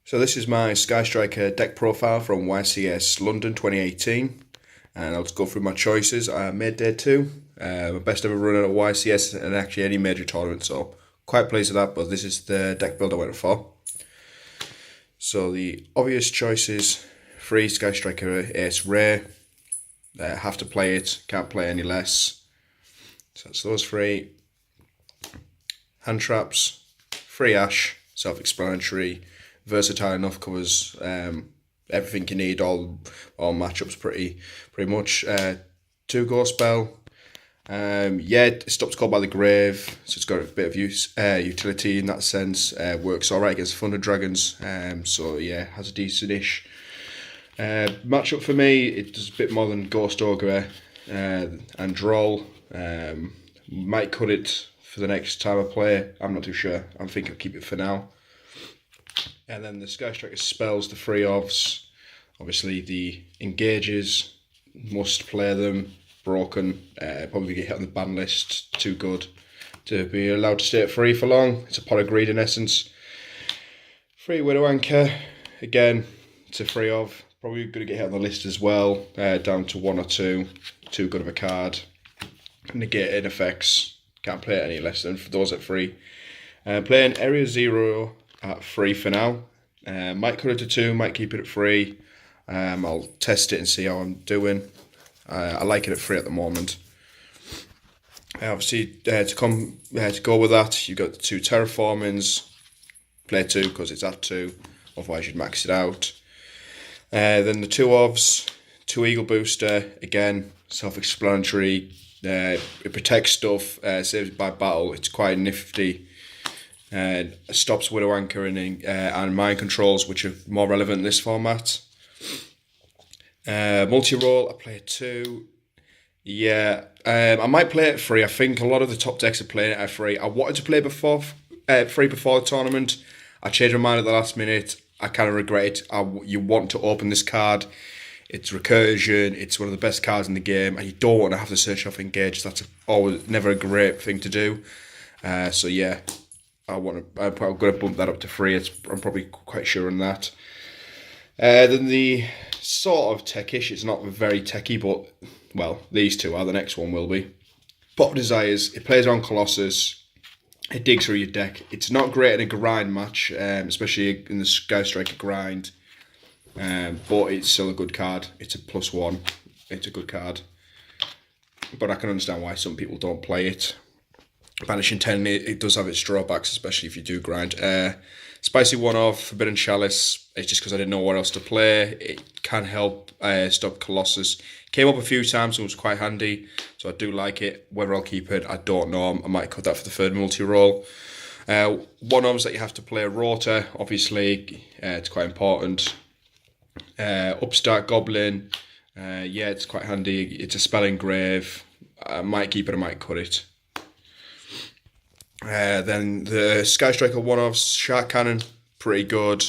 So this is my Sky Striker deck profile from YCS London 2018, and I'll just go through my choices. I made day 2, my best ever run at YCS and actually any major tournament, so quite pleased with that, but this is the deck build I went for. So the obvious choices: free Sky Striker Ace Rare, have to play it, can't play any less. So that's those three. Hand traps, free Ash, self-explanatory, versatile enough, covers everything you need, all matchups pretty much. 2-go spell. It stops called by the grave, so it's got a bit of utility in that sense. Works alright against Thunder Dragons, so yeah, has a decent-ish matchup for me. It does a bit more than Ghost Ogre and Droll. Might cut it for the next time I play, I'm not too sure. I think I'll keep it for now. And then the Sky Striker spells, the free ofs, obviously the engages, must play them. Broken, probably get hit on the ban list, too good to be allowed to stay at free for long. It's a pot of greed in essence. Free Widow Anchor, again, it's a free of, probably going to get hit on the list as well, down to 1 or 2, too good of a card. Negating effects, can't play it any less than for those at free. Playing Area 0 at free for now. Might cut it to 2, might keep it at free. I'll test it and see how I'm doing. I like it at free at the moment. Obviously, to go with that, you've got the 2 terraformings. Play 2 because it's at 2, otherwise you'd max it out. Then the 2 ofs, 2 Eagle Booster, again, self-explanatory. It protects stuff, saves it by battle. It's quite nifty. Stops Widow Anchor and mind controls, which are more relevant in this format. Multi-roll, I play 2. Yeah, I might play it at free. I think a lot of the top decks are playing it at free. I wanted to play free before the tournament. I changed my mind at the last minute. I kind of regret it. You want to open this card. It's recursion. It's one of the best cards in the game, and you don't want to have to search off engage. That's always never a great thing to do. So yeah, I'm going to bump that up to free. I'm probably quite sure on that. Then the sort of techish, it's not very techy, but well, these two are. The next one will be. Pot of Desires. It plays on Colossus. It digs through your deck. It's not great in a grind match, especially in the Sky Striker grind. But it's still a good card. It's a +1. It's a good card. But I can understand why some people don't play it. Banishing 10, it does have its drawbacks, especially if you do grind. Spicy 1-off, Forbidden Chalice. It's just because I didn't know what else to play. It can help stop Colossus. Came up a few times, so it was quite handy. So I do like it. Whether I'll keep it, I don't know. I might cut that for the third multi-roll. 1-offs that you have to play a Rota. Obviously, it's quite important. Upstart Goblin. Yeah, it's quite handy. It's a spell engrave. I might keep it, I might cut it. Then the Sky Striker 1-offs, Shark Cannon, pretty good.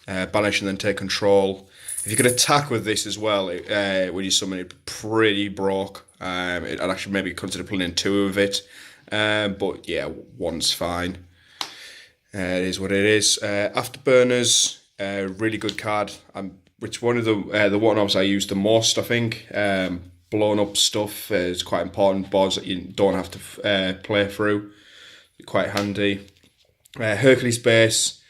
Banish and then take control. If you could attack with this as well, when you summon it, pretty broke. I'd actually maybe consider playing 2 of it. But yeah, 1's fine. It is what it is. Afterburners, really good card. Which one of the 1-offs I use the most, I think. Blown up stuff is quite important. Boards that you don't have to play through. Quite handy. Hercules Base,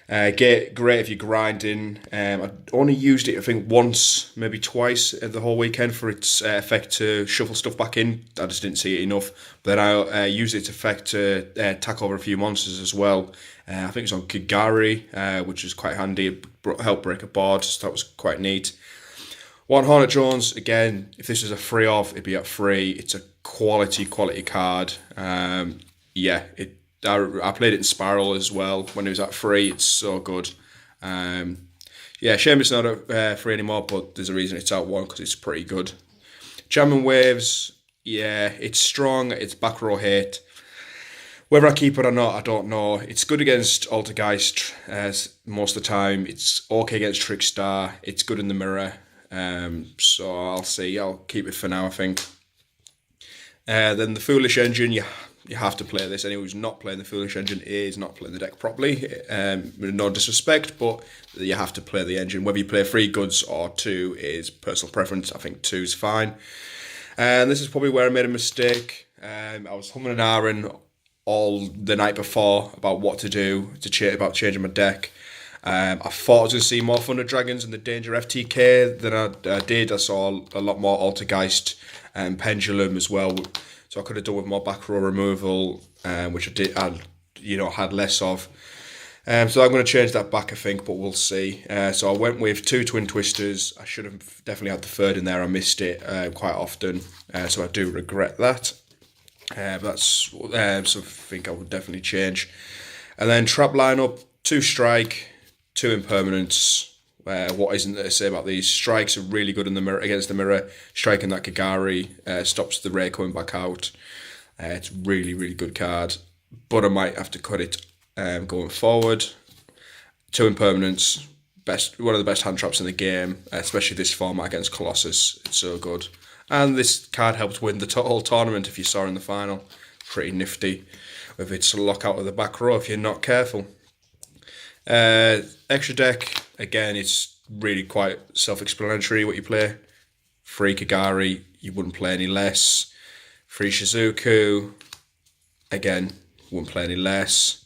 great if you're grinding. I only used it I think once, maybe twice the whole weekend for its effect to shuffle stuff back in. I just didn't see it enough. But then I used its effect to tack over a few monsters as well. I think it's on Kigari, which was quite handy. It helped break a board, so that was quite neat. 1 Hornet Drones, again, if this was a free off, it'd be at free. It's a quality card. Yeah, I played it in Spiral as well when it was at free. It's so good. Yeah, shame it's not at free anymore, but there's a reason it's at 1 because it's pretty good. Jamming Waves, yeah, it's strong. It's back row hate. Whether I keep it or not, I don't know. It's good against Altergeist most of the time. It's okay against Trickstar. It's good in the mirror. So I'll see. I'll keep it for now, I think. Then the Foolish Engine, you You have to play this. Anyone who's not playing the Foolish engine is not playing the deck properly. No disrespect, but you have to play the engine. Whether you play 3 goods or 2 is personal preference. I think 2 is fine. And this is probably where I made a mistake. I was humming and ahhing all the night before about what to do about changing my deck. I thought I was going to see more Thunder Dragons and the Danger FTK than I did. I saw a lot more Altergeist and Pendulum as well. So I could have done with more back row removal, which I had less of. So I'm going to change that back, I think, but we'll see. So I went with 2 Twin Twisters. I should have definitely had the third in there. I missed it quite often, so I do regret that. That's something I think I would definitely change. And then trap lineup, 2 strike, 2 impermanents. What isn't there to say about these? Strikes are really good in the mirror against the mirror. Striking that Kagari stops the Ray coming back out. It's really, really good card, but I might have to cut it going forward. 2 impermanents, one of the best hand traps in the game, especially this format against Colossus. It's so good. And this card helped win the whole tournament, if you saw in the final. Pretty nifty, with its lockout of the back row if you're not careful. Extra deck, again, it's really quite self-explanatory what you play. 3 Kagari, you wouldn't play any less. 3 Shizuku, again, wouldn't play any less.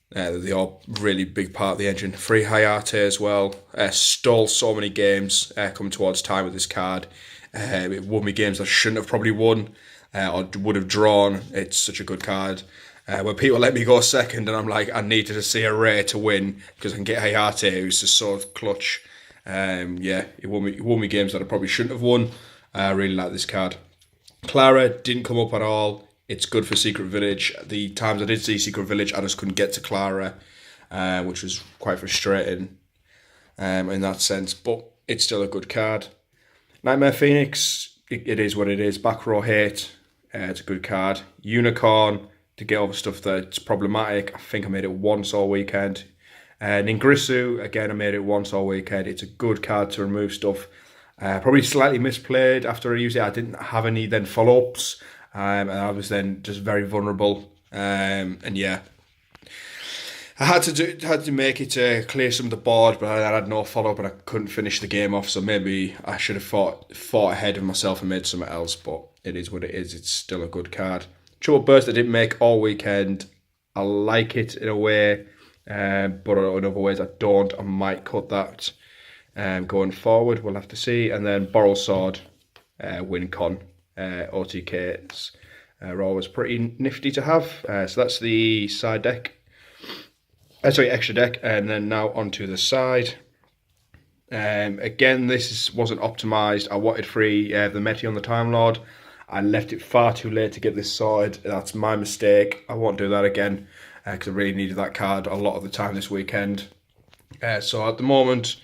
They are really big part of the engine. 3 Hayate as well. Stole so many games coming towards time with this card. It won me games I shouldn't have probably won or would have drawn. It's such a good card. When people let me go second and I'm like, I needed to see a Ray to win because I can get Hayate, who's just so clutch. It won me games that I probably shouldn't have won. I really like this card. Clara didn't come up at all. It's good for Secret Village. The times I did see Secret Village, I just couldn't get to Clara, which was quite frustrating in that sense. But it's still a good card. Nightmare Phoenix, it is what it is. Back row hate, it's a good card. Unicorn, to get over stuff that's problematic. I think I made it once all weekend. Ningrisu, again, I made it once all weekend. It's a good card to remove stuff. Probably slightly misplayed after I used it. I didn't have any then follow-ups. And I was then just very vulnerable. And yeah, I had to make it clear some of the board, but I had no follow-up and I couldn't finish the game off. So maybe I should have fought ahead of myself and made something else. But it is what it is. It's still a good card. Trouble Burst I didn't make all weekend. I like it in a way, but in other ways I don't. I might cut that going forward. We'll have to see. And then Boral Sword, WinCon, OTKs are always pretty nifty to have. So that's the side deck. Extra deck. And then now onto the side. Again, this wasn't optimized. I wanted the Meti on the Time Lord. I left it far too late to get this sorted. That's my mistake. I won't do that again because I really needed that card a lot of the time this weekend. So at the moment,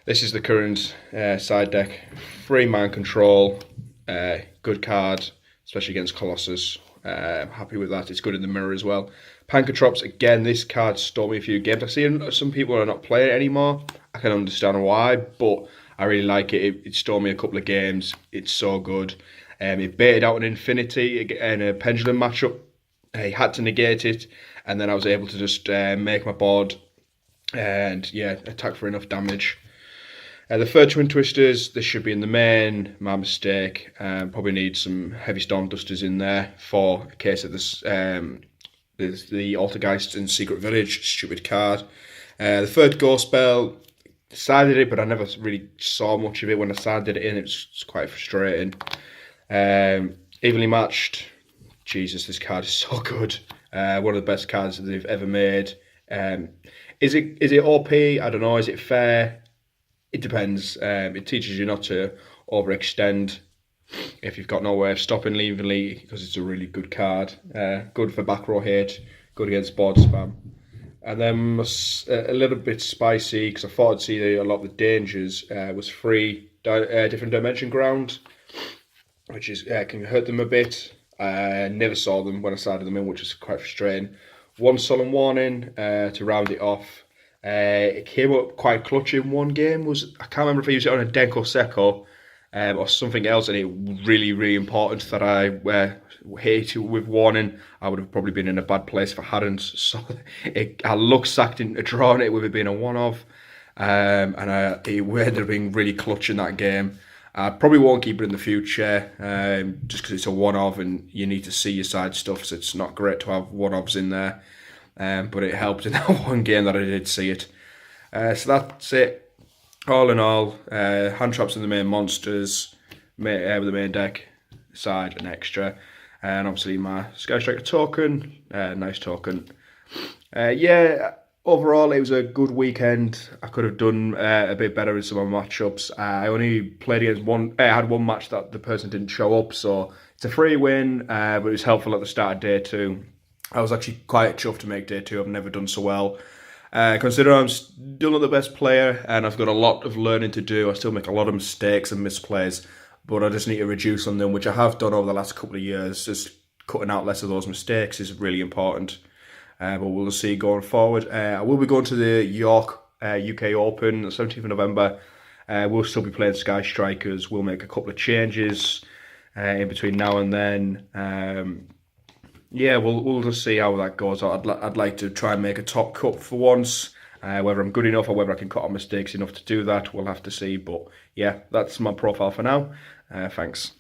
this is the current side deck. 3 Mind Control, good card, especially against Colossus. I'm happy with that. It's good in the mirror as well. Pancatrops, again, this card stole me a few games. I see some people are not playing it anymore. I can understand why, but I really like it. It stole me a couple of games. It's so good. It baited out an Infinity in a Pendulum matchup. He had to negate it, and then I was able to just make my board and attack for enough damage. The third Twin Twisters, this should be in the main. My mistake. Probably need some Heavy Storm Dusters in there for a case of this. The Altergeist in Secret Village, stupid card. The third Ghost Spell, sided it, but I never really saw much of it when I sided it in. It was quite frustrating. Evenly Matched, Jesus, this card is so good. One of the best cards that they've ever made. Is it OP? I don't know. Is it fair? It depends. It teaches you not to overextend if you've got no way of stopping evenly, because it's a really good card. Good for back row hate, good against board spam. And then a little bit spicy, because I thought I'd see a lot of the dangers, was 3 different dimension ground, which is can hurt them a bit. I never saw them when I sided them in, which was quite frustrating. 1 Solemn Warning to round it off. It came up quite clutch in one game. I can't remember if I used it on a Denko Seko, or something else, and it really, really important that I hit with warning, I would have probably been in a bad place if I hadn't. So I looked sacked into drawing it with it being a one-off, and it ended up being really clutch in that game. I probably won't keep it in the future, just because it's a one-off and you need to see your side stuff, so it's not great to have one-offs in there. But it helped in that one game that I did see it. So that's it. All in all, hand traps in the main monsters, with the main deck side and extra, and obviously my Sky Striker token, nice token. Yeah, overall it was a good weekend. I could have done a bit better in some of my matchups. I only played against one. I had one match that the person didn't show up, so it's a free win, but it was helpful at the start of day 2. I was actually quite chuffed to make day 2. I've never done so well. Considering I'm still not the best player and I've got a lot of learning to do, I still make a lot of mistakes and misplays, but I just need to reduce on them, which I have done over the last couple of years. Just cutting out less of those mistakes is really important. But we'll see going forward. I will be going to the York UK Open, the 17th of November. We'll still be playing Sky Strikers. We'll make a couple of changes in between now and then. Yeah, we'll just see how that goes. I'd like to try and make a top cut for once. Whether I'm good enough or whether I can cut out mistakes enough to do that, we'll have to see. But yeah, that's my profile for now. Thanks.